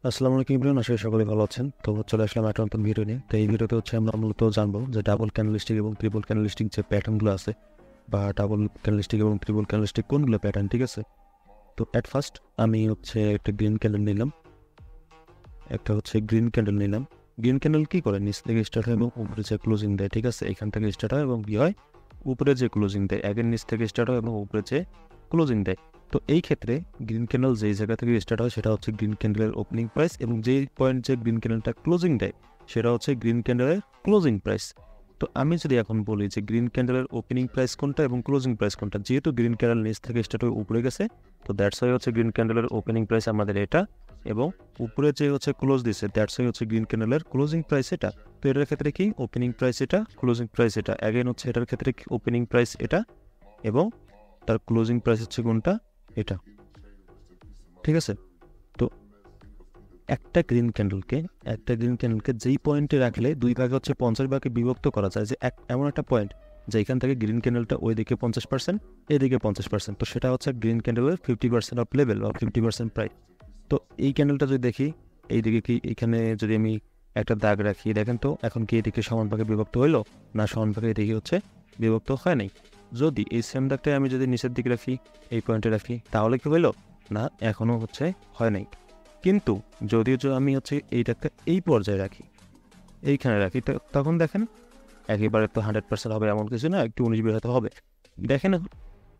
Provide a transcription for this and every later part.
আসসালামু আলাইকুম ইমরান, আশা করি সকলে ভালো আছেন। তো চলে আসলাম একটা নতুন ভিডিও নিয়ে। তো এই ভিডিওতে আমরা মূলত জানবো যে ডাবল ক্যান্ডেলস্টিক এবং ট্রিপল ক্যান্ডেলস্টিক যে প্যাটার্নগুলো আছে, বা ডাবল ক্যান্ডেলস্টিক এবং ট্রিপল ক্যান্ডেলস্টিক কোনগুলো প্যাটার্ন, ঠিক আছে। তো অ্যাট ফার্স্ট আমি একটা গ্রিন ক্যান্ডেল নিলাম, গ্রিন ক্যান্ডেল নিলাম। গ্রিন ক্যান্ডেল কি করে, নিচ থেকে স্টার্ট হয় এবং উপরে যে ক্লোজিং দেয়, ঠিক আছে। এখান থেকে স্টার্ট হয় এবং কি হয়, উপরে যে ক্লোজিং দেয়, আগের নিচ থেকে স্টার্ট হয় এবং উপরে যে ক্লোজিং দেয়। তো এই ক্ষেত্রে গ্রিন ক্যান্ডেল যেই জায়গা থেকে স্টার্ট হয় সেটা হচ্ছে গ্রিন ক্যান্ডেলের ওপেনিং প্রাইস, এবং যেই পয়েন্ট যে গ্রিন ক্যান্ডেলটা ক্লোজিং দেয় সেটা হচ্ছে গ্রিন ক্যান্ডেলের ক্লোজিং প্রাইস। তো আমি যদি এখন বলি যে গ্রিন ক্যান্ডেলের ওপেনিং প্রাইস কোনটা এবং ক্লোজিং প্রাইস কোনটা, যেহেতু গ্রিন ক্যান্ডেল নিচ থেকে স্টার্ট হয়ে উপরে গেছে, তো দ্যাটস ওয়াই হচ্ছে গ্রিন ক্যান্ডেলের ওপেনিং প্রাইস আমাদের এটা, এবং উপরে যে ক্লোজ দিছে দ্যাটস ওয়াই হচ্ছে গ্রিন ক্যান্ডেলের ক্লোজিং প্রাইস এটা। তো এটার ক্ষেত্রে কি ওপেনিং প্রাইস এটা, ক্লোজিং প্রাইস এটা, অ্যাগেন হচ্ছে এটার ক্ষেত্রে ওপেনিং প্রাইস এটা এবং তার ক্লোজিং প্রাইস হচ্ছে কোনটা, এটা, ঠিক আছে। তো একটা গ্রিন ক্যান্ডেলকে যেই পয়েন্টে রাখলে দুই ভাগে 50 ভাগে বিভক্ত করা যায়, যে এমন একটা পয়েন্ট যেখান থেকে গ্রিন ক্যান্ডেলটা ওইদিকে 50%, এদিকে 50%, তো সেটা হচ্ছে গ্রিন ক্যান্ডেলের 50% অফ লেভেল বা 50% প্রাইস। তো এই ক্যান্ডেলটা যদি দেখি, এইদিকে কি, এখানে যদি আমি একটা দাগ রাখি, দেখেন তো এখন কি এদিকে সমান ভাগে বিভক্ত হইলো না, সমান ভাগে এদিকে বিভক্ত হয় নাই। যদি এই সেম দাগটাই আমি যদি নিচের দিকে রাখি, এই পয়েন্টে রাখি, তাহলে কি হইলো না, এখনো হয় নাই। কিন্তু যদিও আমি এইটাকে এই পর্যায়ে রাখি, এইখানে রাখি, তখন দেখেন একেবারে তো 100% হবে এমন কিছু না, একটু 19-20 হয়তো হবে। দেখেন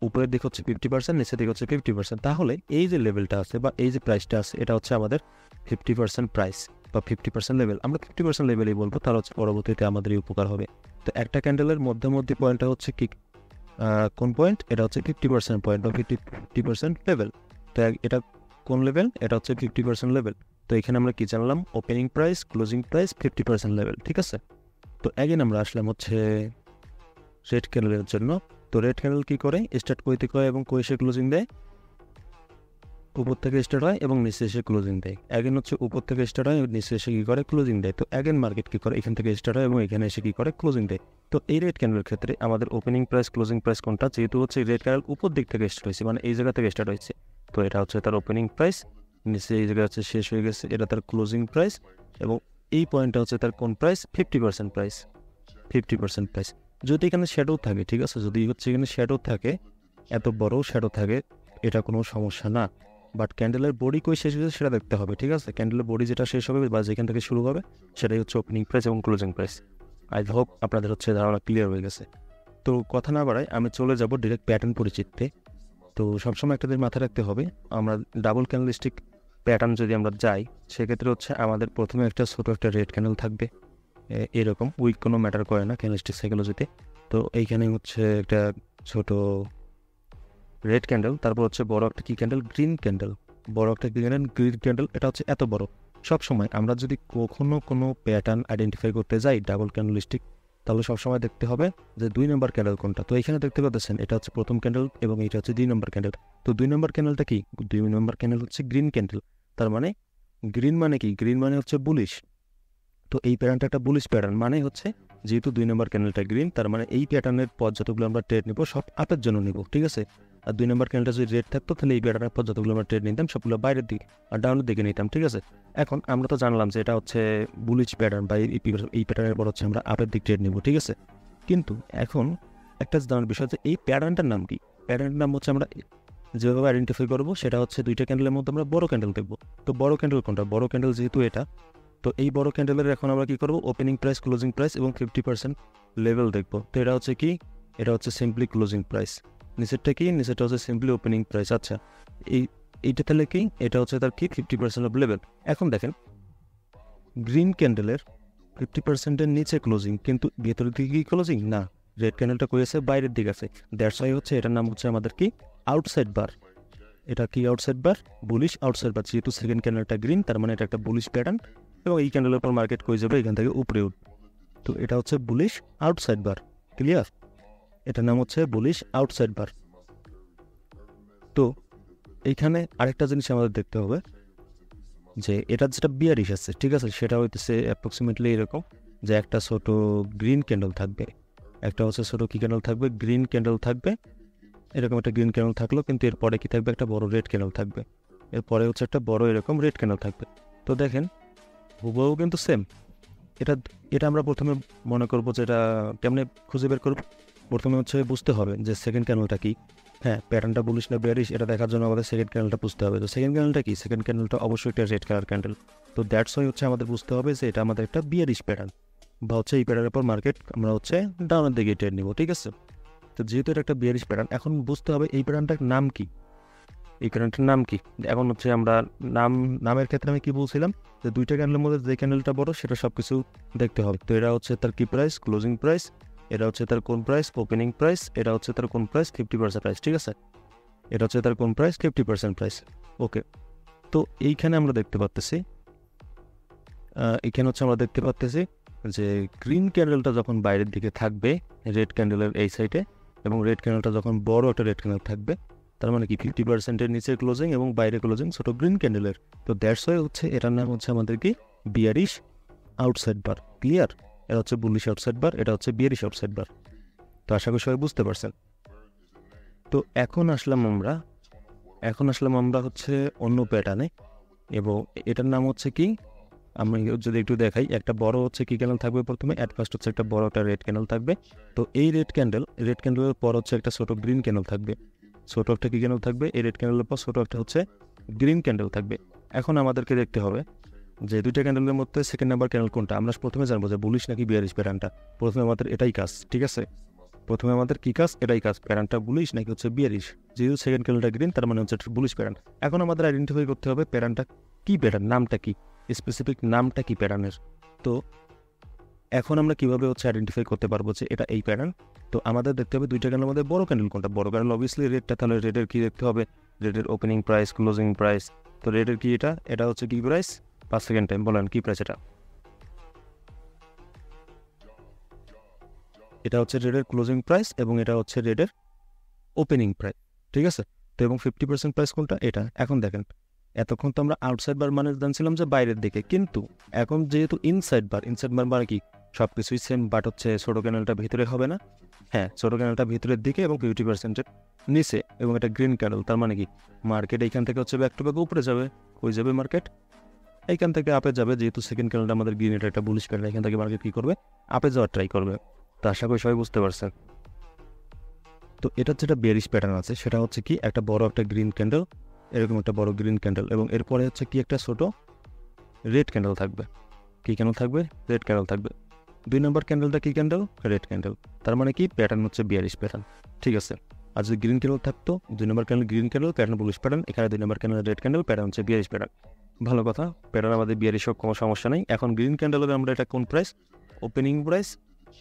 উপরের দিকে 50%, নিচের দিকে 50%, তাহলে এই যে লেভেলটা আছে বা এই যে প্রাইসটা আছে, এটা হচ্ছে আমাদের 50% প্রাইস বা 50% লেভেল। আমরা 50% লেভেলই বলবো, তার পরবর্তীতে আমাদেরই উপকার হবে। তো একটা ক্যান্ডেলের মধ্যে পয়েন্টটা হচ্ছে কি, কোন পয়েন্ট, এটা হচ্ছে 50% পয়েন্ট বা 50% লেভেল। তো এটা কোন লেভেল, এটা হচ্ছে 50% লেভেল। তো এখানে আমরা কি জানলাম, opening price, closing price, 50% level, ঠিক আছে। তো অ্যাগেন আমরা আসলাম রেড ক্যান্ডেলের জন্য। তো রেড ক্যান্ডেল কি করে, স্টার্ট করতে হয় এবং কইসে ক্লোজিং দেয়, উপর থেকে স্টার্ট হয় এবং নিচে এসে ক্লোজিং দেয়। অ্যাগেন উপর থেকে স্টার্ট হয় নিচে এসে কি করে, ক্লোজিং দেয়। তো অ্যাগেন মার্কেট কি করে, এখান থেকে স্টার্ট হয় এবং এখানে এসে কি করে, ক্লোজিং দেয়। তো এই রেড ক্যান্ডেলের ক্ষেত্রে আমাদের ওপেনিং প্রাইস, ক্লোজিং প্রাইস কোনটা, যেহেতু রেড ক্যান্ডেল উপর দিক থেকে স্টার্ট হয়েছে, মানে এই জায়গা থেকে স্টার্ট হয়েছে, তো এটা হচ্ছে তার ওপেনিং প্রাইস, নিচে এই জায়গা শেষ হয়ে গেছে, এটা তার ক্লোজিং প্রাইস, এবং এই পয়েন্টটা হচ্ছে তার কোন প্রাইস, 50% প্রাইস, 50% প্রাইস। যদি এখানে শ্যাডো থাকে, ঠিক আছে, যদি এখানে শ্যাডো থাকে, এত বড় শ্যাডো থাকে, এটা কোনো সমস্যা না। বাট ক্যান্ডেলের বডি কই শেষ হয়েছে সেটা দেখতে হবে, ঠিক আছে। ক্যান্ডেলের বডি যেটা শেষ হবে বা যেখান থেকে শুরু হবে, সেটাই হচ্ছে ওপেনিং প্রাইস এবং ক্লোজিং প্রাইস। আই হোপ আপনাদের ধারণা ক্লিয়ার হয়ে গেছে। তো কথা না বাড়াই, আমি চলে যাব ডিরেক্ট প্যাটার্ন পরিচিতিতে। তো সবসময় একটা দিন মাথায় রাখতে হবে, আমরা ডাবল ক্যান্ডেলস্টিক প্যাটার্ন যদি আমরা যাই, সেক্ষেত্রে আমাদের প্রথমে একটা ছোটো একটা রেড ক্যান্ডেল থাকবে, এরকম উইক কোনো ম্যাটার করে না ক্যান্ডেলস্টিক সাইকোলজিতে। তো এইখানে একটা ছোট রেড ক্যান্ডেল, তারপর বড় একটা কি ক্যান্ডেল, গ্রিন ক্যান্ডেল, বড় একটা গ্রিন ক্যান্ডেল, এটা এত বড়। সবসময় আমরা যদি কখনো কোনো প্যাটার্ন আইডেন্টিফাই করতে যাই ডাবল ক্যান্ডেলস্টিক, তাহলে সবসময় দেখতে হবে যে 2 নম্বর ক্যান্ডেল কোনটা। তো এখানে দেখতে পাচ্ছেন এটা প্রথম ক্যান্ডেল এবং এটা 2 নম্বর ক্যান্ডেল। তো 2 নম্বর ক্যান্ডেলটা কি, 2 নম্বর ক্যান্ডেল গ্রিন ক্যান্ডেল। তার মানে গ্রিন মানে কি, গ্রিন মানে বুলিশ। তো এই প্যাটার্নটা একটা বুলিশ প্যাটার্ন, মানে যেহেতু 2 নম্বর ক্যান্ডেলটা গ্রিন, তার মানে এই প্যাটার্নের পর যতগুলো আমরা ট্রেড নিব সব আপের জন্য নিব, ঠিক আছে। আর 2 নম্বর ক্যান্ডেলটা যদি রেড থাকতো, তাহলে এই প্যাটার্নের পর যতগুলো আমরা ট্রেড নিতাম সবগুলো বাইরের দিকে আর ডাউনের দিকে নিতাম, ঠিক আছে। এখন আমরা তো জানলাম যে এটা বুলিশ প্যাটার্ন, বা এই প্যাটার্নের পর আমরা আপের দিক ট্রেড নিব, ঠিক আছে। কিন্তু এখন একটা জানার বিষয়, যে এই প্যাটার্নটার নাম কি। প্যাটার্নটার নাম আমরা যেভাবে আইডেন্টিফাই করবো সেটা দুইটা ক্যান্ডেলের মধ্যে আমরা বড় ক্যান্ডেল দেখবো। তো বড় ক্যান্ডেল কোনটা, বড় ক্যান্ডেল যেহেতু এটা, তো এই বড় ক্যান্ডেলের এখন আমরা কি করবো, ওপেনিং প্রাইস, ক্লোজিং প্রাইস এবং 50% লেভেল দেখবো। তো এটা কি, এটা সিম্পলি ক্লোজিং প্রাইস। নিচেরটা কি, নিচেরটা সিম্পলি ওপেনিং প্রাইস। আচ্ছা, এইটা তাহলে কি, এটা তার কি 50% অফ লেভেল। এখন দেখেন গ্রিন ক্যান্ডেলের 50%-এর নিচে ক্লোজিং, কিন্তু ভেতরের দিকে কি ক্লোজিং না, রেড ক্যান্ডেলটা কই আছে, বাইরের দিকে আছে। দ্যাটস ওয়াই এটার নাম আমাদের কি, আউটসাইড বার। এটা কি আউটসাইড বার, বুলিশ আউটসাইড বার। যেহেতু সেকেন্ড ক্যান্ডেলটা গ্রিন, তার মানে এটা একটা বুলিশ প্যাটার্ন, এবং এই ক্যান্ডেলের উপর মার্কেট কই যাবে, এখান থেকে উপরে উঠবে। তো এটা বুলিশ আউটসাইড বার, ক্লিয়ার। এটার নাম বুলিশ আউটসাইড বার। তো এইখানে আরেকটা জিনিস আমাদের দেখতে হবে, যে এটা যেটা বিয়ারিশ আছে, ঠিক আছে, সেটা অ্যাপ্রক্সিমেটলি এরকম, যে একটা ছোট গ্রিন ক্যান্ডেল থাকবে, একটা ছোট কি ক্যান্ডেল থাকবে, গ্রিন ক্যান্ডেল থাকবে, এরকম একটা গ্রিন ক্যান্ডেল থাকলো, কিন্তু এরপরে কি থাকবে, একটা বড় রেড ক্যান্ডেল থাকবে। এরপরে হচ্ছে একটা বড় এরকম রেড ক্যান্ডেল থাকবে। তো দেখেন হুবহু কিন্তু সেম। এটা এটা আমরা প্রথমে মনে করবো যে এটা কেমনে খুঁজে বের করব। প্রথমে হচ্ছে বুঝতে হবে যে সেকেন্ড ক্যান্ডেলটা কি। হ্যাঁ, প্যাটার্নটা বুলিশ না বেয়ারিশ এটা দেখার জন্য আমাদের সেকেন্ড ক্যান্ডেলটা বুঝতে হবে। তো সেকেন্ড ক্যান্ডেলটা কি? সেকেন্ড ক্যান্ডেলটা অবশ্যই একটা রেড কালার ক্যান্ডেল। তো দ্যাটস ওয়াই হচ্ছে আমাদের বুঝতে হবে যে এটা আমাদের একটা বিয়ারিশ প্যাটার্ন, বা হচ্ছে এই প্যাটার্নের পর মার্কেট আমরা হচ্ছে ডাউনের দিকে ট্রেড নিব। ঠিক আছে, তো যেহেতু এটা একটা বিয়ারিশ প্যাটার্ন, এখন বুঝতে হবে এই প্যাটার্নটার নাম কি। এই প্যাটার্নটার নাম কি? এখন হচ্ছে আমরা নামের ক্ষেত্রে আমি কি বলছিলাম যে দুইটা ক্যান্ডেলের মধ্যে যে ক্যান্ডেলটা বড় সেটা সব কিছু দেখতে হবে। তো এটা হচ্ছে তার কি প্রাইস, ক্লোজিং প্রাইস, এটা হচ্ছে তার কোন প্রাইস, ওপেনিং প্রাইস, এটা হচ্ছে তার কোন প্রাইস, 50% প্রাইস। ঠিক আছে, এটা হচ্ছে তার কোন প্রাইস, 50% প্রাইস। ওকে, তো এইখানে আমরা দেখতে পাচ্তেছি যে গ্রিন ক্যান্ডেলটা যখন বাইরের দিকে থাকবে রেড ক্যান্ডেলের এই সাইডে, এবং রেড ক্যান্ডেলটা যখন বড় একটা রেড ক্যান্ডেল থাকবে, তার মানে কি 50%-এর নিচে ক্লোজিং এবং বাইরে ক্লোজিং ছোট গ্রিন ক্যান্ডেলের। তো দ্যাটস ওয়াই হচ্ছে এটার নাম হচ্ছে আমাদের কি বিয়ারিশ আউটসাইড বার। ক্লিয়ার? এটা হচ্ছে বুলিশ আউটসাইড বার, এটা হচ্ছে বিয়ারিশ আউটসাইড বার। তো আশা করি সবাই বুঝতে পারছেন। তো এখন আসলাম আমরা হচ্ছে অন্য প্যাটার্নে, এবং এটার নাম হচ্ছে কি, আমি যদি একটু দেখাই, একটা বড় হচ্ছে কি ক্যান্ডেল থাকবে প্রথমে। অ্যাট ফার্স্ট হচ্ছে একটা বড় একটা রেড ক্যান্ডেল থাকবে। তো এই রেড ক্যান্ডেলের পর হচ্ছে একটা ছোট গ্রিন ক্যান্ডেল থাকবে। ছোট একটা কি ক্যান্ডেল থাকবে? এই রেড ক্যান্ডেলের পর ছোট একটা হচ্ছে গ্রিন ক্যান্ডেল থাকবে। এখন আমাদেরকে দেখতে হবে যে দুইটা ক্যান্ডেলের মধ্যে সেকেন্ড নাম্বার ক্যান্ডেল কোনটা। আমরা প্রথমে জানবো যে বুলিশ নাকি বিয়ারিশ প্যাটার্নটা। প্রথমে আমাদের এটাই কাজ। ঠিক আছে, প্রথমে আমাদের কি কাজ? এটাই কাজ, প্যাটার্নটা বুলিশ নাকি হচ্ছে বিয়ারিশ। যেহেতু সেকেন্ড ক্যান্ডেলটা গ্রিন, তার মানে হচ্ছে বুলিশ প্যাটার্ন। এখন আমাদের আইডেন্টিফাই করতে হবে প্যাটার্নটা কি, প্যাটার্ন নামটা কি, স্পেসিফিক নামটা কি প্যাটার্নের। তো এখন আমরা কিভাবে হচ্ছে আইডেন্টিফাই করতে পারবো যে এটা এই প্যাটার্ন? তো আমাদের দেখতে হবে দুইটা ক্যান্ডেলের মধ্যে বড় ক্যান্ডেল কোনটা। বড় ক্যান্ডেল অবভিয়াসলি রেডটা, তাহলে রেডের কি দেখতে হবে? রেডের ওপেনিং প্রাইস, ক্লোজিং প্রাইস। তো রেডের কি এটা হচ্ছে কি প্রাইস? 5 সেকেন্ড টাইম বলেন কি প্রাইস এটা? এটা হচ্ছে রেডের ক্লোজিং প্রাইস এবং এটা হচ্ছে রেডের ওপেনিং প্রাইস। ঠিক আছে, তো এবং 50% প্রাইস কোনটা? এটা। এখন দেখেন, এতক্ষণ তো আমরা আউটসাইড বার মানে জানছিলাম যে বাইরের দিকে, কিন্তু এখন যেহেতু ইনসাইড বার মানে কি সব কিছুই সেম, বাট হচ্ছে ছোটো ক্যান্ডেলটা ভিতরে হবে না। হ্যাঁ, ছোটো ক্যান্ডেলটা ভিতরের দিকে এবং 50%-এর নিচে, এবং এটা গ্রিন ক্যান্ডেল। তার মানে কি মার্কেট এইখান থেকে হচ্ছে ব্যাক টু ব্যাক উপরে যাবে। কই যাবে মার্কেট? এইখান থেকে আপে যাবে। যেহেতু সেকেন্ড ক্যান্ডেলটা আমাদের গ্রিন, এটা একটা বুলিশ ক্যান্ডেল, এখান থেকে মার্কেট কী করবে? আপে যাওয়ার ট্রাই করবে। তো আশা করি সবাই বুঝতে পারছেন। তো এটা যেটা বেয়ারিশ প্যাটার্ন আছে সেটা হচ্ছে কি একটা বড় একটা গ্রিন ক্যান্ডেল, এরকম একটা বড় গ্রিন ক্যান্ডেল, এবং এরপরে হচ্ছে কি একটা ছোট রেড ক্যান্ডেল থাকবে। কী ক্যান্ডেল থাকবে? রেড ক্যান্ডেল থাকবে। 2 নম্বর ক্যান্ডেলটা কি ক্যান্ডেল? Red candle. তার মানে কি প্যাটার্ন হচ্ছে বিয়ারিশ প্যাটার্ন। ঠিক আছে, আর যদি গ্রিন ক্যান্ডেল থাকতো, 2 number candle green candle, pattern bullish pattern. এখানে 2 number candle red candle, pattern হচ্ছে বিয়ারিশ প্যাটার্ন। ভালো কথা, প্যাটার্ন আমাদের বিয়ারিশ হোক, কোনো সমস্যা নেই। এখন গ্রিন ক্যান্ডেলের আমরা এটা কোন প্রাইস? ওপেনিং প্রাইস,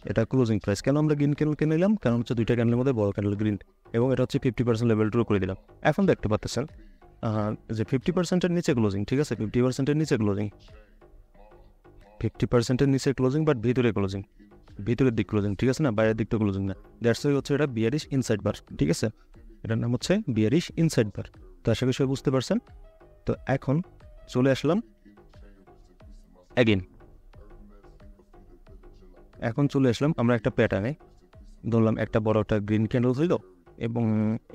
এটা ক্লোজিং প্রাইস। কেন আমরা গ্রিন ক্যান্ডেলকে নিলাম? কারণ হচ্ছে দুইটা ক্যান্ডেলের মধ্যে বড় ক্যান্ডেল গ্রিন, এবং এটা হচ্ছে 50% লেভেল ট্রু করে দিলাম। এখন দেখতে পাচ্ছেন যে 50%-এর নিচে ক্লোজিং। ঠিক আছে, 50%-এর নিচে ক্লোজিং, 50%-এর নিচে ক্লোজিং, বাট ভিতরে ক্লোজিং, ভিতরের দিক ক্লোজিং। ঠিক আছে না, বাইরের দিকটা ক্লোজিং না। দ্যাটস ওয়াই হচ্ছে এটা বিয়ারিশ ইনসাইড বার। ঠিক আছে, এটার নাম হচ্ছে বিয়ারিশ ইনসাইড বার। তো আশা করি সবাই বুঝতে পারছেন। তো এখন চলে আসলাম আমরা একটা প্যাটার্নে। ধরলাম একটা বড় একটা গ্রিন ক্যান্ডেল ছিল, এবং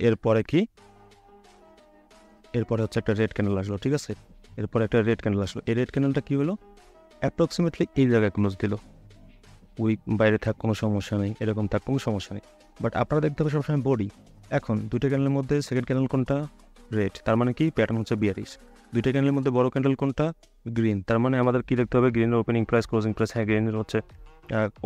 এরপরে হচ্ছে একটা রেড ক্যান্ডেল আসলো। ঠিক আছে, এরপরে একটা রেড ক্যান্ডেল আসলো। এই রেড ক্যান্ডেলটা কি হলো? অ্যাপ্রক্সিমেটলি এই জায়গায় ক্লোজ দিল। উইক বাইরে থাক, কোনো সমস্যা নেই, এরকম থাক, কোনো সমস্যা নেই। বাট আপনারা দেখতে হবে সবসময় বডি। এখন দুইটা ক্যান্ডেলের মধ্যে সেকেন্ড ক্যান্ডেল কোনটা? রেড। তার মানে কি প্যাটার্ন হচ্ছে বিয়ারিশ। দুইটা ক্যান্ডেলের মধ্যে বড় ক্যান্ডেল কোনটা? গ্রিন। তার মানে আমাদের কি দেখতে হবে? গ্রিনের ওপেনিং প্রাইস, ক্লোজিং প্রাইস। হ্যাঁ, গ্রিনের হচ্ছে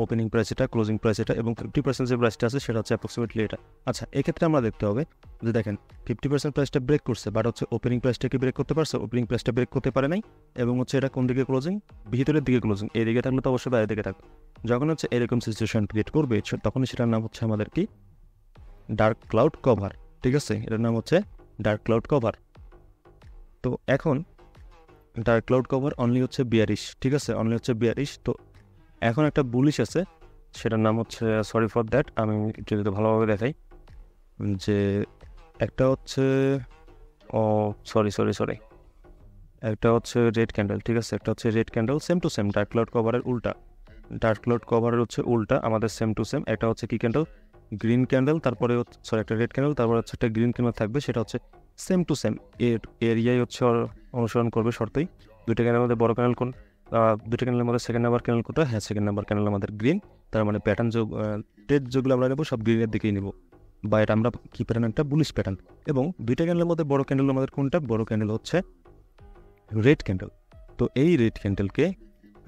ওপেনিং প্রাইস এটা, ক্লোজিং প্রাইস এটা, এবং 50% যে প্রাইসটা আছে সেটা হচ্ছে অ্যাপ্রক্সিমেটলি এটা। আচ্ছা, এক্ষেত্রে আমরা দেখতে হবে যে দেখেন 50% প্রাইসটা ব্রেক করছে, বাট হচ্ছে ওপেনিং প্রাইসটা কি ব্রেক করতে পারছে? ওপেনিং প্রাইসটা ব্রেক করতে পারে নাই। এবং হচ্ছে এটা কোন দিকে ক্লোজিং? ভিতরের দিকে ক্লোজিং। এই দিকে থাকলে তো অবশ্যই বাইরের দিকে থাকবে। যখন হচ্ছে এরকম সিচুয়েশন ক্রিয়েট করবে, তখনই সেটার নাম হচ্ছে আমাদের কি ডার্ক ক্লাউড কভার। ঠিক আছে, এটার নাম হচ্ছে ডার্ক ক্লাউড কভার। তো এখন ডার্ক ক্লাউড কভার অনলি হচ্ছে বিয়ারিশ। ঠিক আছে, অনলি হচ্ছে বিয়ারিশ। তো এখন একটা বুলিশ আছে, সেটার নাম হচ্ছে, সরি ফর দ্যাট, আমি যদি ভালোভাবে দেখাই, যে একটা হচ্ছে সরি একটা হচ্ছে রেড ক্যান্ডেল। ঠিক আছে, একটা হচ্ছে red candle, same to same dark cloud কভারের উল্টা। ডার্ক ক্লাউড কভারের হচ্ছে উল্টা আমাদের সেম টু সেম। একটা হচ্ছে কি ক্যান্ডেল? গ্রিন ক্যান্ডেল, তারপরে একটা রেড ক্যান্ডেল, তারপরে হচ্ছে একটা গ্রিন ক্যান্ডেল থাকবে, সেটা হচ্ছে সেম টু সেম এরিয়াই হচ্ছে অনুসরণ করবে শর্তই। দুইটা ক্যানেলের মধ্যে বড় ক্যানেল কোন, দুইটা ক্যানেলের মধ্যে সেকেন্ড নাম্বার ক্যানেল কোনটা, হ্যাঁ সেকেন্ড নাম্বার ক্যানেল আমাদের গ্রিন। তার মানে প্যাটার্ন ট্রেড যেগুলো আমরা নেবো সব গ্রিনের দিকেই নেবো, বা এটা আমরা কি প্যাটার্ন, একটা বুলিশ প্যাটার্ন। এবং দুইটা ক্যান্ডেলের মধ্যে বড় ক্যান্ডেল আমাদের কোনটা, বড় ক্যান্ডেল হচ্ছে রেড ক্যান্ডেল। তো এই রেড ক্যান্ডেলকে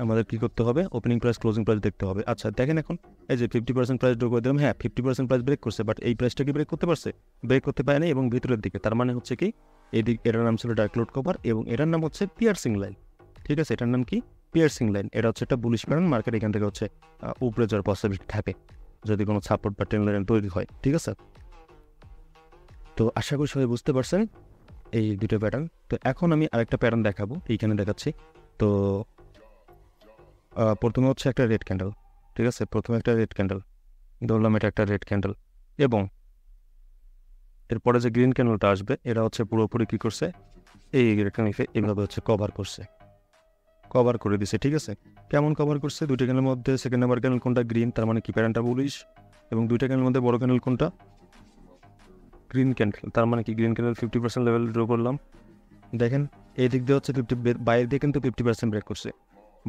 আমাদের কি করতে হবে, ওপেনিং প্রাইস ক্লোজিং প্রাইস দেখতে হবে। আচ্ছা দেখেন এখন এই যে 50% প্রাইস ড্র করে দিলাম, হ্যাঁ 50% প্রাইস ব্রেক করছে, বাট এই প্রাইসটা কি ব্রেক করতে পারছে, ব্রেক করতে পারেনি এবং ভিতরের দিকে, তার মানে হচ্ছে কি এদিক, এটার নাম ছিল ডার্ক লোড কভার এবং এটার নাম হচ্ছে পিয়ার্সিং লাইন। ঠিক আছে, এটার নাম কি, পিয়ার্সিং লাইন। এটা হচ্ছে একটা বুলিশ প্যাটার্ন, মার্কেট এখান থেকে হচ্ছে উপরে যাওয়ার পসিবিলিটি থাকে যদি কোনো সাপোর্ট বা ট্রেন্ড লাইন তৈরি হয়। ঠিক আছে, তো আশা করি সবাই বুঝতে পারছেন এই দুটো প্যাটার্ন। তো এখন আমি আরেকটা প্যাটার্ন দেখাবো, এইখানে দেখাচ্ছি। তো প্রথমে হচ্ছে একটা রেড ক্যান্ডেল, ঠিক আছে, প্রথমে একটা রেড ক্যান্ডেল ধরলাম, এটা একটা রেড ক্যান্ডেল, এবং এরপরে যে গ্রিন ক্যান্ডেলটা আসবে এটা হচ্ছে পুরোপুরি কী করছে, এই রেড ক্যান্ডেলকে এইভাবে হচ্ছে কভার করছে, কভার করে দিছে। ঠিক আছে, কেমন কভার করছে, দুইটা ক্যান্ডেলের মধ্যে সেকেন্ড নাম্বার ক্যান্ডেল কোনটা, গ্রিন, তার মানে কি প্যাটার্নটা বুলিশ, এবং দুইটা ক্যান্ডেলের মধ্যে বড় ক্যান্ডেল কোনটা, গ্রিন ক্যান্ডেল, তার মানে কি গ্রিন ক্যান্ডেল 50% লেভেল ড্র করলাম। দেখেন এই দিক দিয়ে হচ্ছে 50, বাইরে দিয়ে কিন্তু 50% ব্রেক করছে,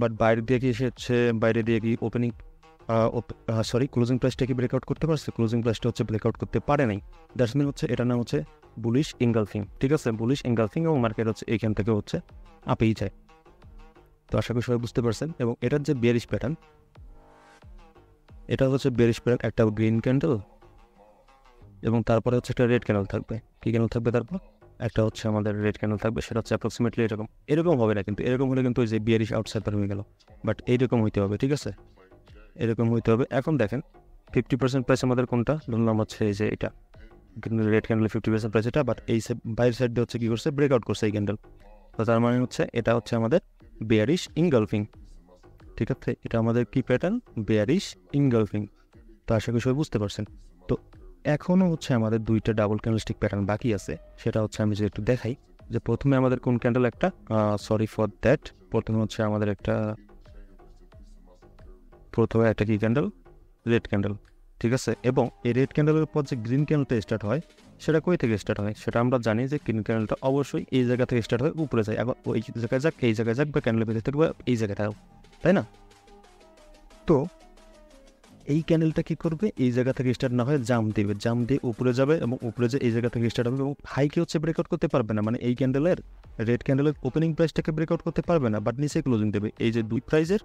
বাট বাইরে দিয়ে কি এসে হচ্ছে, বাইরে দিয়ে কি ওপেনিং ক্লোজিং প্রাইসটা কি ব্রেকআউট করতে পারছে, ক্লোজিং প্রাইসটা হচ্ছে ব্রেকআউট করতে পারে নাই। দ্যাটস মিন হচ্ছে এটার নাম হচ্ছে বুলিশ ইনগালফিং। ঠিক আছে, বুলিশ ইনগালফিং, এবং মার্কেট হচ্ছে এইখান থেকে হচ্ছে আপেই যায়। তো আশা করি সবাই বুঝতে পারছেন। এবং এটার যে বেয়ারিশ প্যাটার্ন, এটা হচ্ছে বেয়ারিশ প্যাটার্ন, একটা গ্রিন ক্যান্ডেল এবং তারপরে হচ্ছে একটা রেড ক্যান্ডেল থাকবে। কি ক্যান্ডেল থাকবে, তারপর একটা হচ্ছে আমাদের রেড ক্যান্ডেল থাকবে, সেটা হচ্ছে অ্যাপ্রক্সিমেটলি এরকম হবে না, কিন্তু এরকম হলে কিন্তু ওই যে বিয়ারিশ আউটসাইড হয়ে গেল, বাট এইরকম হইতে হবে। ঠিক আছে, এরকম হইতে হবে। এখন দেখেন 50% প্রাইস আমাদের কোনটা, ধরলাম হচ্ছে এই যে এটা, কিন্তু রেড ক্যান্ডেল 50% প্রাইস এটা, বাট এই বাইরের সাইড দিয়ে হচ্ছে কী করছে, ব্রেকআউট করছে এই ক্যান্ডেল। তো তার মানে হচ্ছে এটা হচ্ছে আমাদের বেয়ারিশ ইনগালফিং। ঠিক আছে, এটা আমাদের কি প্যাটার্ন, বেয়ারিশ ইনগালফিং। তো আশা করি সবাই বুঝতে পারছেন। তো এখনও হচ্ছে আমাদের দুইটা ডাবল ক্যান্ডেলস্টিক প্যাটার্ন বাকি আছে, সেটা হচ্ছে আমি যে একটু দেখাই যে প্রথমে আমাদের কোন ক্যান্ডেল, একটা সরি ফর দ্যাট, প্রথমে হচ্ছে আমাদের প্রথমে একটা কি ক্যান্ডেল, রেড ক্যান্ডেল। ঠিক আছে, এবং এই রেড ক্যান্ডেলের পর যে গ্রিন ক্যান্ডেলটা স্টার্ট হয়, সেটা কই থেকে স্টার্ট হয়, সেটা আমরা জানি যে গ্রিন ক্যান্ডেলটা অবশ্যই এই জায়গা থেকে স্টার্ট হয়, উপরে যায়, আবার ওই জায়গায় যাক, এই জায়গায় যাক, বা ক্যান্ডেলের ভিতরে থেকে এই জায়গায় থাকুক, তাই না? তো এই ক্যান্ডেলটা কী করবে, এই জায়গা থেকে স্টার্ট না হয় জাম্প দেবে, জাম্প দিয়ে উপরে যাবে, এবং উপরে যে এই জায়গা থেকে স্টার্ট হবে, এবং হাইকে হচ্ছে ব্রেকআউট করতে পারবে না, মানে এই ক্যান্ডেলের রেড ক্যান্ডেলের ওপেনিং প্রাইসটাকে ব্রেকআউট করতে পারবে না, বাট নিচে ক্লোজিং দেবে, এই যে দুই প্রাইজের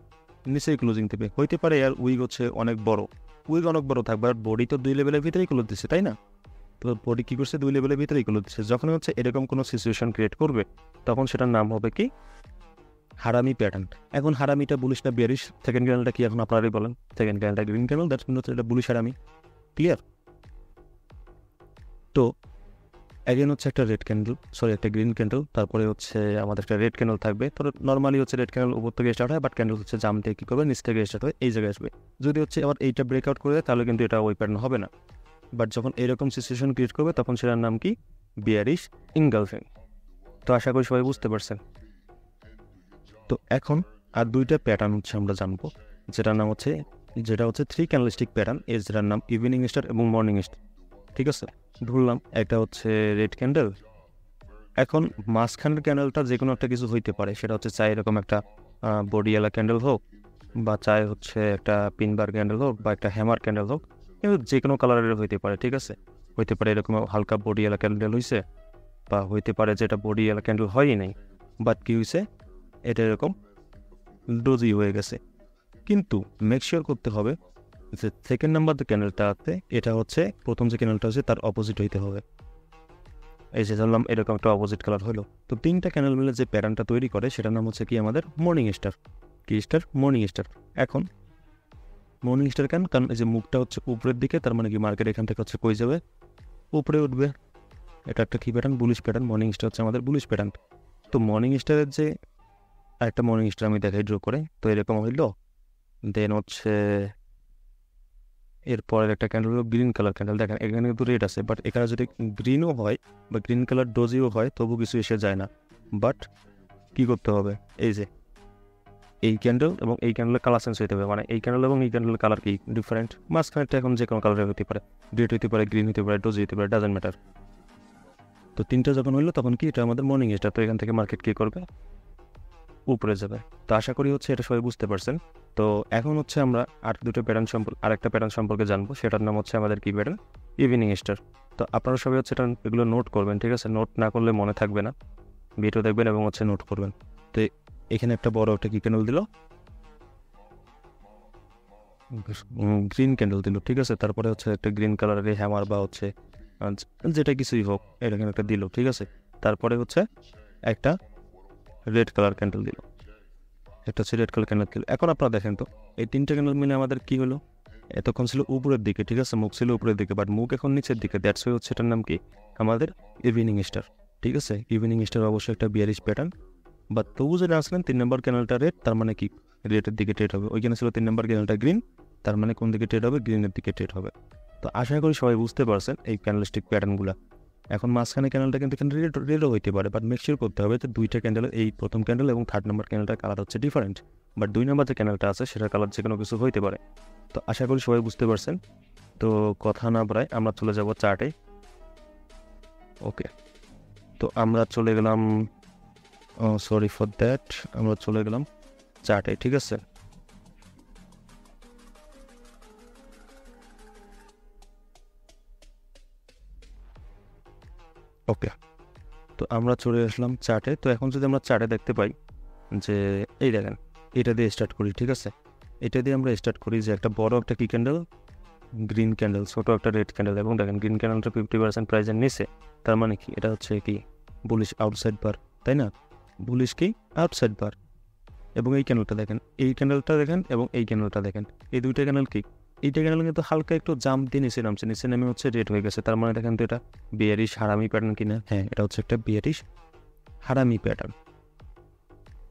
নিচেই ক্লোজিং দেবে। হইতে পারে আর উইক হচ্ছে অনেক বড়, উইক অনেক বড় থাকবে, আর বডি তো দুই লেভেলের ভিতরেই ক্লোজ দিচ্ছে, তাই না? তো বডি কী করছে, দুই লেভেলের ভিতরেই ক্লোজ দিচ্ছে। যখন হচ্ছে এরকম কোনো সিচুয়েশন ক্রিয়েট করবে, তখন সেটার নাম হবে কি, হারামি প্যাটার্ন। এখন হারামিটা বুলিশ না বিয়ারিশ, সেকেন্ড ক্যান্ডেলটা কি এখন আপনারাই বলেন, সেকেন্ড ক্যান্ডেলটা গ্রিন ক্যান্ডেল, দ্যাটস মিন হচ্ছে এটা বুলিশ হারামি। ক্লিয়ার? তো অ্যাগেন হচ্ছে একটা রেড ক্যান্ডেল, সরি একটা গ্রিন ক্যান্ডেল, তারপরে হচ্ছে আমাদের একটা রেড ক্যান্ডেল থাকবে। তো নর্মালি হচ্ছে রেড ক্যান্ডেল উপর থেকে স্টার্ট হয়, বাট ক্যান্ডেল হচ্ছে জাম থেকে কী করবে, নিচ থেকে স্টার্ট হয়, এই জায়গায় আসবে। যদি হচ্ছে আবার এইটা ব্রেকআউট করে দেয়, তাহলে কিন্তু এটা ওই প্যাটার্ন হবে না, বাট যখন এরকম সিচুয়েশন ক্রিয়েট করবে, তখন সেটার নাম কি, বিয়ারিশ ইনগালফিং। তো আশা করি সবাই বুঝতে পারছেন। তো এখন আর দুইটা প্যাটার্ন হচ্ছে আমরা জানবো, যেটা হচ্ছে থ্রি ক্যান্ডেলস্টিক প্যাটার্ন, এর যেটার নাম ইভিনিং স্টার এবং মর্নিং স্টার। ঠিক আছে, ধরলাম একটা হচ্ছে রেড ক্যান্ডেল। এখন মাঝখানের ক্যান্ডেলটা যে কোনো একটা কিছু হইতে পারে, সেটা হচ্ছে চাই এরকম একটা বডিওয়ালা ক্যান্ডেল হোক, বা চাই হচ্ছে একটা পিনবার ক্যান্ডেল হোক, বা একটা হ্যামার ক্যান্ডেল হোক, কিন্তু যে কোনো কালারের হইতে পারে। ঠিক আছে, হইতে পারে এরকম হালকা বডিওয়ালা ক্যান্ডেল হয়েছে, বা হইতে পারে যেটা বডিওয়ালা ক্যান্ডেল হয়ই নাই, বাট কি হয়েছে, এটা এরকম ডোজি হয়ে গেছে। কিন্তু মেকশিওর করতে হবে যে সেকেন্ড নাম্বার যে ক্যান্ডেলটা আছে, এটা হচ্ছে প্রথম যে ক্যান্ডেলটা আছে তার অপোজিট হইতে হবে। এই যে ধরলাম এরকম একটা অপোজিট কালার হলো। তো তিনটা ক্যান্ডেল মিলে যে প্যাটার্নটা তৈরি করে, সেটার নাম হচ্ছে কি আমাদের মর্নিং স্টার। কি স্টার, মর্নিং স্টার। এখন মর্নিং স্টার কেন, কারণ এই যে মুখটা হচ্ছে উপরের দিকে, তার মানে কি মার্কেট এখান থেকে হচ্ছে কই যাবে, উপরে উঠবে। এটা একটা কি pattern, bullish pattern. Morning star হচ্ছে আমাদের বুলিশ প্যাটার্ন। তো মর্নিং স্টারের যে একটা মর্নিং স্টার আমি দেখাই ড্র করে, তো এরকম হইলো। দেন হচ্ছে এরপরের একটা ক্যান্ডেল হলো গ্রিন কালার ক্যান্ডেল। দেখেন এখানে কিন্তু রেড আছে, বাট এখানে যদি গ্রিনও হয় বা গ্রিন কালার ডোজিও হয়, তবু কিছু এসে যায় না। বাট কি করতে হবে, এই যে এই ক্যান্ডেল এবং এই ক্যান্ডেলের কালার চেঞ্জ হতে হবে, মানে এই ক্যান্ডেল এবং এই ক্যান্ডেলের কালার কি ডিফারেন্ট। মাঝখানেরটা এখন যে কোনো কালারের হতে পারে, রেড হতে পারে, গ্রিন হতে পারে, ডোজি হতে পারে, ডাজেন্ট ম্যাটার। তো তো 3টা যখন হইলো তখন কি এটা আমাদের মর্নিং স্টার। তো এখান থেকে মার্কেট কী করবে, উপরে যাবে। তো আশা করি হচ্ছে এটা সবাই বুঝতে পারছেন। তো এখন হচ্ছে আমরা আরেকটা প্যাটার্ন সম্পর্কে জানবো, সেটার নাম হচ্ছে আমাদের কি প্যাটার্ন, ইভিনিং স্টার। তো আপনারা সবাই হচ্ছে এটা এগুলো নোট করবেন, ঠিক আছে? নোট না করলে মনে থাকবে না, ভিডিও দেখবেন এবং হচ্ছে নোট করবেন। তো এখানে একটা বড় একটা কি ক্যান্ডেল দিল, গ্রিন ক্যান্ডেল দিল, ঠিক আছে? তারপরে হচ্ছে একটা গ্রিন কালারের হ্যামার বা হচ্ছে যেটা কিছুই হোক এখানে একটা দিল, ঠিক আছে? তারপরে হচ্ছে একটা রেড কালার ক্যান্ডেল দিল, একটা হচ্ছে রেড কালার ক্যান্ডেল দিল। এখন আপনারা দেখেন তো এই 3টে ক্যান্ডেল মিলে আমাদের কি হলো, এতক্ষণ ছিল উপরের দিকে, ঠিক আছে? মুখ ছিল উপরের দিকে, বাট মুখ এখন নিচের দিকে। দ্যাটস ওয়াই হচ্ছে এটার নাম কি, আমাদের ইভিনিং স্টার, ঠিক আছে? ইভিনিং স্টার অবশ্যই একটা বিয়ারিশ প্যাটার্ন, বা তবু যেটা আসলেন 3 নম্বর ক্যান্ডেলটা রেড, তার মানে কি রেডের দিকে ট্রেড হবে। ওইখানে ছিল 3 নম্বর ক্যান্ডেলটা গ্রিন, তার মানে কোন দিকে ট্রেড হবে, গ্রিনের দিকে ট্রেড হবে। তো আশা করি সবাই বুঝতে পারছেন এই ক্যান্ডেলস্টিক প্যাটার্নগুলো। এখন মাঝখানে ক্যান্ডেলটা কিন্তু এখানে রেডও হইতে পারে, বাট মেক শিওর করতে হবে যে 2টা ক্যান্ডেলের, এই প্রথম ক্যান্ডেল এবং 3rd নম্বর ক্যান্ডেলটার কালার হচ্ছে ডিফারেন্ট, বাট 2 নম্বর যে ক্যান্ডেলটা আছে সেটার কালার যে কোনো কিছু হইতে পারে। তো আশা করি সবাই বুঝতে পারছেন। তো কথা না বাড়াই আমরা চলে যাব চার্টে। ওকে, তো আমরা চলে গেলাম, সরি ফর দ্যাট, আমরা চলে গেলাম চার্টে, ঠিক আছে? ওকে, তো আমরা চলে আসলাম চার্টে। তো এখন যদি আমরা চার্টে দেখতে পাই যে এই দেখেন, এটা দিয়ে স্টার্ট করি, ঠিক আছে? এটা দিয়ে আমরা স্টার্ট করি যে একটা বড় একটা কি ক্যান্ডেল, গ্রিন ক্যান্ডেল, ছোটো একটা রেড ক্যান্ডেল, এবং দেখেন গ্রিন ক্যান্ডেলটা 50% প্রাইসের নিচে। তার মানে কি এটা হচ্ছে কি বুলিশ আউটসাইড বার, তাই না? বুলিশ কি আউটসাইড বার। এবং এই ক্যান্ডেলটা দেখেন, এই ক্যান্ডেলটা দেখেন এবং এই ক্যান্ডেলটা দেখেন, এই দুইটা ক্যান্ডেল কি, এইটা ক্যান্ডেল কিন্তু হালকা একটু জাম্প দিয়ে নিচে নামছে, নিচে নেমে হচ্ছে রেড হয়ে গেছে। তার মানে দেখেন তো এটা বিয়ারিশ হারামি প্যাটার্ন কিনা? হ্যাঁ, এটা হচ্ছে একটা বিয়ারিশ হারামি প্যাটার্ন।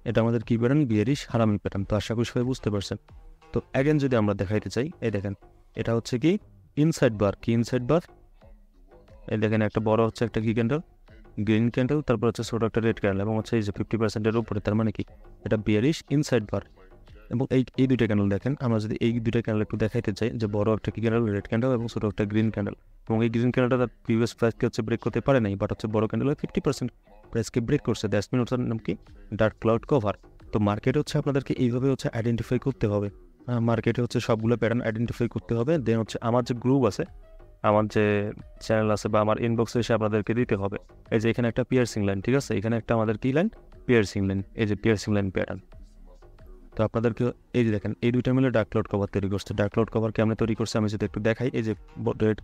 এটা আমাদের কি প্যাটার্ন, বিয়ারিশ হারামি প্যাটার্ন। তো আশা করি সবাই বুঝতে পারছেন। তো অ্যাগেন যদি আমরা দেখাইতে চাই, এই দেখেন এটা হচ্ছে কি ইনসাইড বার, কি ইনসাইড বার, এই দেখেন একটা বড় হচ্ছে একটা কি ক্যান্ডেল, গ্রিন ক্যান্ডেল, তারপর হচ্ছে ছোটো একটা রেড ক্যান্ডেল, এবং হচ্ছে এই যে 50%-এর উপরে। তার মানে কি এটা বিয়ারিশ ইনসাইড বার। এবং এই দুইটা ক্যান্ডেল দেখেন, আমরা যদি এই দুইটা ক্যান্ডেল একটু দেখাইতে চাই, যে বড় একটা কি ক্যান্ডেল, রেড ক্যান্ডেল, এবং ছোটো একটা গ্রিন ক্যান্ডেল, এবং এই গ্রিন ক্যান্ডেলটা তার প্রিভিয়াস প্রাইসকে হচ্ছে ব্রেক করতে পারে নাই, বাট হচ্ছে বড় ক্যান্ডেল 50% প্রাইসকে ব্রেক করছে। দ্যাটস মিন ওটার নাম কি, ডার্ক ক্লাউড কভার। তো মার্কেটে হচ্ছে আপনাদেরকে এইভাবে হচ্ছে আইডেন্টিফাই করতে হবে, মার্কেটে হচ্ছে সবগুলো প্যাটার্ন আইডেন্টিফাই করতে হবে। দেন হচ্ছে আমার যে গ্রুপ আছে, আমার যে চ্যানেল আছে, বা আমার ইনবক্সে এসে আপনাদেরকে দিতে হবে। এই যে এখানে একটা পিয়ার্সিং লাইন, ঠিক আছে? এখানে একটা আমাদের কি লাইন, পিয়ার্সিং লাইন, এই যে পিয়ার্সিং লাইন প্যাটার্ন। তো আপনাদেরকে এই যে দেখেন এই দুইটা মিলে ডার্ক ক্লাউড কভার তৈরি করছে। ডার্ক ক্লাউড কভার কেমন তৈরি করছে আমি যদি একটু দেখাই, এই যে রেড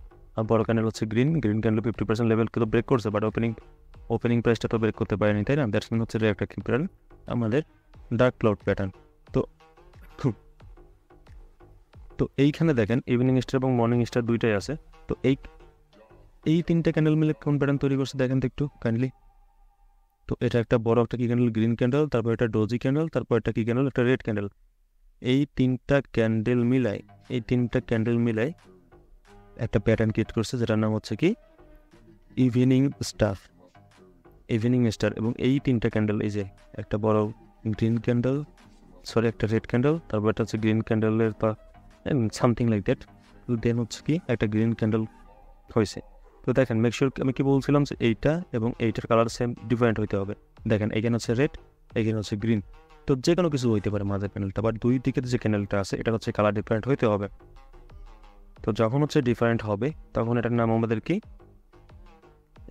বড় ক্যান্ডেল হচ্ছে গ্রিন ক্যান্ডেল 50% লেভেল কিন্তু ব্রেক করছে, বাট ওপেনিং প্রাইসটা তো ব্রেক করতে পারেনি, তাই না? দ্যাটস মিন হচ্ছে একটা কি প্যাটার্ন, আমাদের ডার্ক ক্লাউড প্যাটার্ন। তো এইখানে দেখেন ইভিনিং স্টার এবং মর্নিং স্টার দুইটাই আছে। তো এই 3টে ক্যান্ডেল মিলে কোন প্যাটার্ন তৈরি করছে দেখেন তো একটু কাইন্ডলি। তো এটা একটা বড় একটা কি ক্যান্ডেল, গ্রিন ক্যান্ডেল, তারপর একটা ডোজি ক্যান্ডেল, তারপর একটা কি ক্যান্ডেল, একটা রেড ক্যান্ডেল। এই 3টা ক্যান্ডেল মিলাই একটা প্যাটার্ন ক্রিয়েট করছে, যেটার নাম হচ্ছে কি ইভিনিং স্টার। এবং এই 3টা ক্যান্ডেল, এই যে একটা বড় গ্রিন ক্যান্ডেল, সরি একটা রেড ক্যান্ডেল, তারপর একটা হচ্ছে গ্রিন ক্যান্ডেলের বা সামথিং লাইক দ্যাট, দেন হচ্ছে কি একটা গ্রিন ক্যান্ডেল হয়েছে। তো দেখেন মেক শিওর, আমি কি বলছিলাম যে এইটা এবং এইটার কালার সেম ডিফারেন্ট হইতে হবে। দেখেন এখানে হচ্ছে রেড, এখানে হচ্ছে গ্রিন। তো যে কোনো কিছু হইতে পারে মাঝের প্যানেলটা, বাট দুই দিকে যে ক্যান্ডেলটা আছে এটা হচ্ছে কালার ডিফারেন্ট হইতে হবে। তো যখন হচ্ছে ডিফারেন্ট হবে তখন এটার নাম আমাদের কি,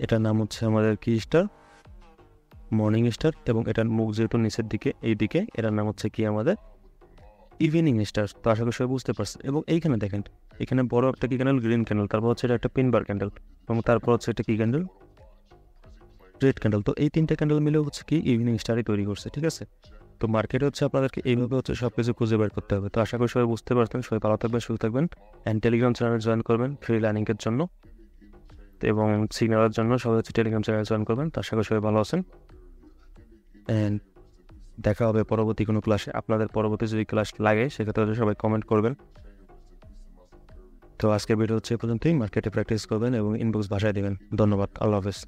এটার নাম হচ্ছে আমাদের কি স্টার, মর্নিং স্টার, এবং এটার মুখ যেহেতু নিচের দিকে এই দিকে, এটার নাম হচ্ছে কি আমাদের ইভিনিং স্টার। তো আশা করি সবাই বুঝতে পারছে। এবং এইখানে দেখেন এখানে বড় একটা কি ক্যান্ডেল, গ্রিন ক্যান্ডেল, তারপর হচ্ছে এটা একটা পিনবার ক্যান্ডেল, এবং তারপর হচ্ছে একটা কি ক্যান্ডেল, রেড ক্যান্ডেল। তো এই 3টে ক্যান্ডেল মিলে হচ্ছে কি ইভিনিং স্টারই তৈরি করছে, ঠিক আছে? তো মার্কেটে হচ্ছে আপনাদেরকে এইভাবে হচ্ছে সব কিছু খুঁজে বের করতে হবে। তো আশা করি সবাই বুঝতে পারছেন। সবাই ভালো থাকবেন, সুস্থ থাকবেন, অ্যান্ড টেলিগ্রাম চ্যানেল জয়েন করবেন ফ্রি লার্নিংয়ের জন্য, এবং সিগন্যালের জন্য সবাই হচ্ছে টেলিগ্রাম চ্যানেল জয়েন করবেন। তো আশা করি সবাই ভালো আছেন, অ্যান্ড দেখা হবে পরবর্তী কোনো ক্লাসে। আপনাদের পরবর্তী যদি ক্লাস লাগে সেক্ষেত্রে সবাই কমেন্ট করবেন। তো আজকের ভিডিও হচ্ছে এ পর্যন্তই। মার্কেটে প্র্যাকটিস করবেন এবং ইনবক্স ভাষায় দেবেন। ধন্যবাদ, আল্লাহ হাফেজ।